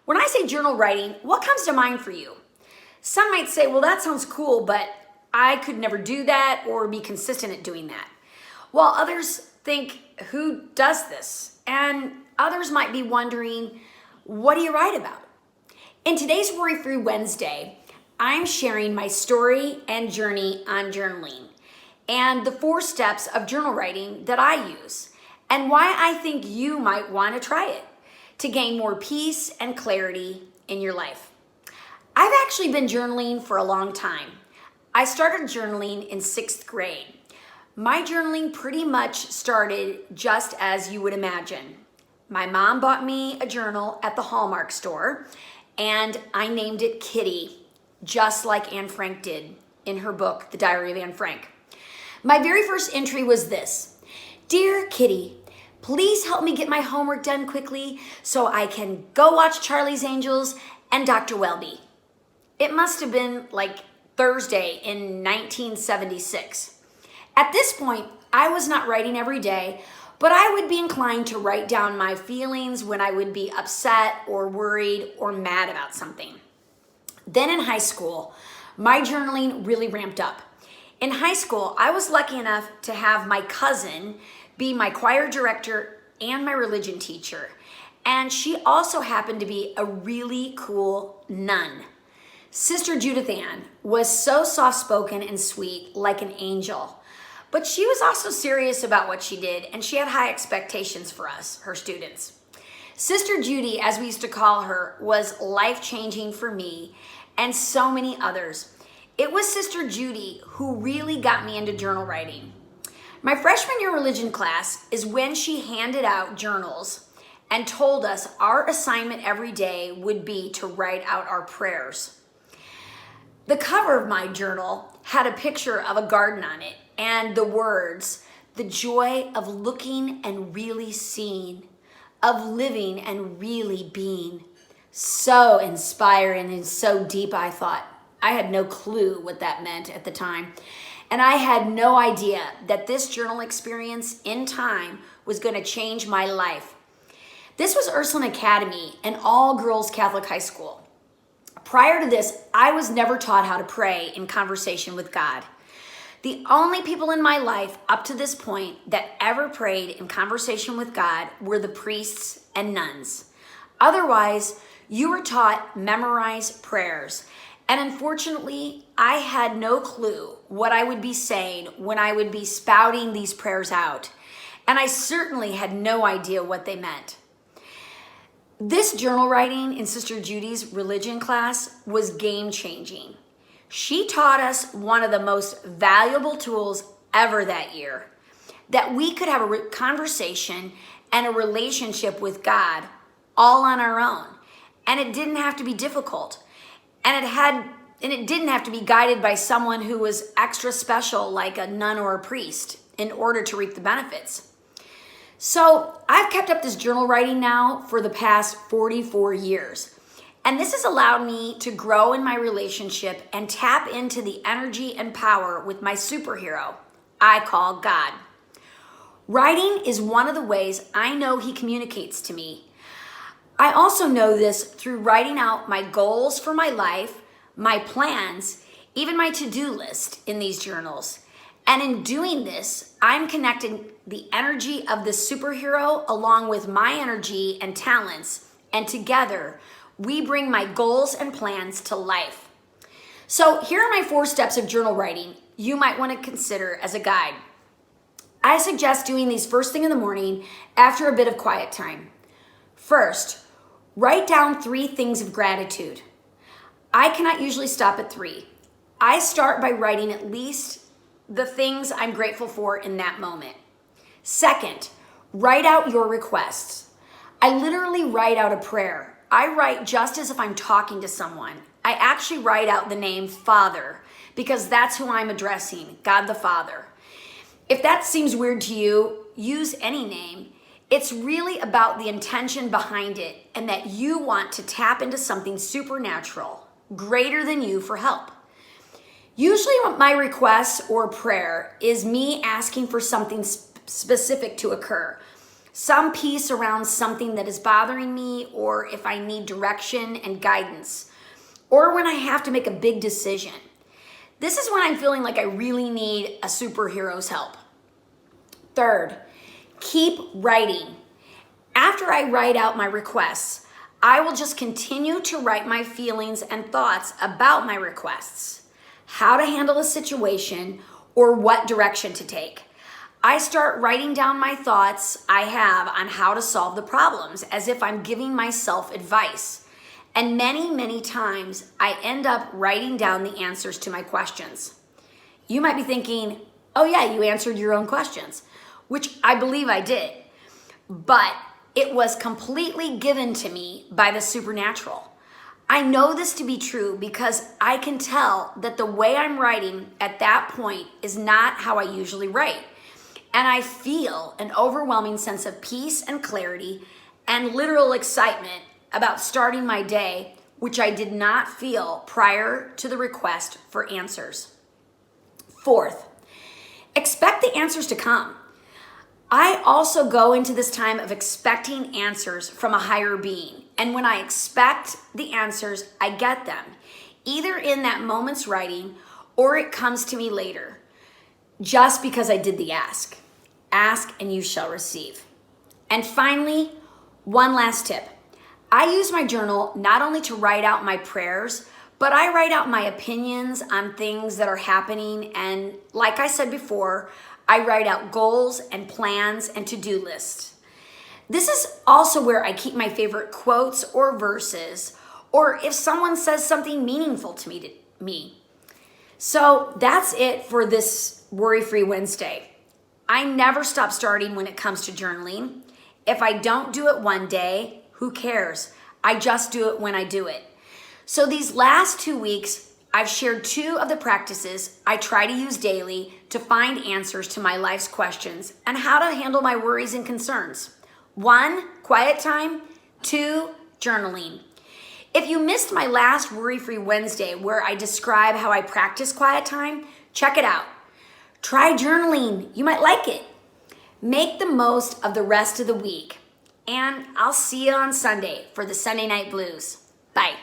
When I say journal writing, what comes to mind for you? Some might say, well, that sounds cool, but I could never do that or be consistent at doing that. While others think, who does this? And others might be wondering, what do you write about? In today's Worry-Free Wednesday, I'm sharing my story and journey on journaling and the 4 steps of journal writing that I use and why I think you might want to try it to gain more peace and clarity in your life. I've actually been journaling for a long time. I started journaling in 6th grade. My journaling pretty much started just as you would imagine. My mom bought me a journal at the Hallmark store, and I named it Kitty, just like Anne Frank did in her book, The Diary of Anne Frank. My very first entry was this: Dear Kitty, please help me get my homework done quickly so I can go watch Charlie's Angels and Dr. Welby. It must have been like Thursday in 1976. At this point, I was not writing every day, but I would be inclined to write down my feelings when I would be upset or worried or mad about something. Then in high school, my journaling really ramped up. In high school, I was lucky enough to have my cousin be my choir director and my religion teacher. And she also happened to be a really cool nun. Sister Judith Ann was so soft-spoken and sweet, like an angel. But she was also serious about what she did, and she had high expectations for us, her students. Sister Judy, as we used to call her, was life-changing for me and so many others. It was Sister Judy who really got me into journal writing. My freshman year religion class is when she handed out journals and told us our assignment every day would be to write out our prayers. The cover of my journal had a picture of a garden on it and the words, the joy of looking and really seeing, of living and really being. So inspiring and so deep, I thought. I had no clue what that meant at the time. And I had no idea that this journal experience in time was going to change my life. This was Ursuline Academy, an all-girls Catholic high school. Prior to this, I was never taught how to pray in conversation with God. The only people in my life up to this point that ever prayed in conversation with God were the priests and nuns. Otherwise, you were taught memorize prayers. And unfortunately, I had no clue what I would be saying when I would be spouting these prayers out. And I certainly had no idea what they meant. This journal writing in Sister Judy's religion class was game-changing. She taught us one of the most valuable tools ever that year, that we could have a conversation and a relationship with God all on our own. And it didn't have to be difficult. And it didn't have to be guided by someone who was extra special like a nun or a priest in order to reap the benefits. So I've kept up this journal writing now for the past 44 years. And this has allowed me to grow in my relationship and tap into the energy and power with my superhero I call God. Writing is one of the ways I know he communicates to me. I also know this through writing out my goals for my life, my plans, even my to-do list in these journals. And in doing this, I'm connecting the energy of the superhero along with my energy and talents, and together, we bring my goals and plans to life. So here are my 4 steps of journal writing you might want to consider as a guide. I suggest doing these first thing in the morning after a bit of quiet time. First, write down 3 things of gratitude. I cannot usually stop at 3. I start by writing at least the things I'm grateful for in that moment. Second, write out your requests. I literally write out a prayer. I write just as if I'm talking to someone. I actually write out the name Father because that's who I'm addressing, God the Father. If that seems weird to you, use any name. It's really about the intention behind it and that you want to tap into something supernatural, greater than you for help. Usually my request or prayer is me asking for something specific to occur. some peace around something that is bothering me, or if I need direction and guidance, or when I have to make a big decision. This is when I'm feeling like I really need a superhero's help. Third, keep writing. After I write out my requests, I will just continue to write my feelings and thoughts about my requests, how to handle a situation, or what direction to take. I start writing down my thoughts I have on how to solve the problems as if I'm giving myself advice. And many, many times I end up writing down the answers to my questions. You might be thinking, oh yeah, you answered your own questions, which I believe I did. But it was completely given to me by the supernatural. I know this to be true because I can tell that the way I'm writing at that point is not how I usually write. And I feel an overwhelming sense of peace and clarity and literal excitement about starting my day, which I did not feel prior to the request for answers. Fourth, expect the answers to come. I also go into this time of expecting answers from a higher being. And when I expect the answers, I get them, either in that moment's writing or it comes to me later, just because I did the ask. Ask and you shall receive. And finally, one last tip. I use my journal not only to write out my prayers, but I write out my opinions on things that are happening. And like I said before, I write out goals and plans and to-do lists. This is also where I keep my favorite quotes or verses, or if someone says something meaningful to me. So that's it for this Worry-Free Wednesday. I never stop starting when it comes to journaling. If I don't do it one day, who cares? I just do it when I do it. So these last 2 weeks, I've shared 2 of the practices I try to use daily to find answers to my life's questions and how to handle my worries and concerns. 1, quiet time. 2, journaling. If you missed my last Worry-Free Wednesday where I describe how I practice quiet time, check it out. Try journaling. You might like it. Make the most of the rest of the week. And I'll see you on Sunday for the Sunday Night Blues. Bye.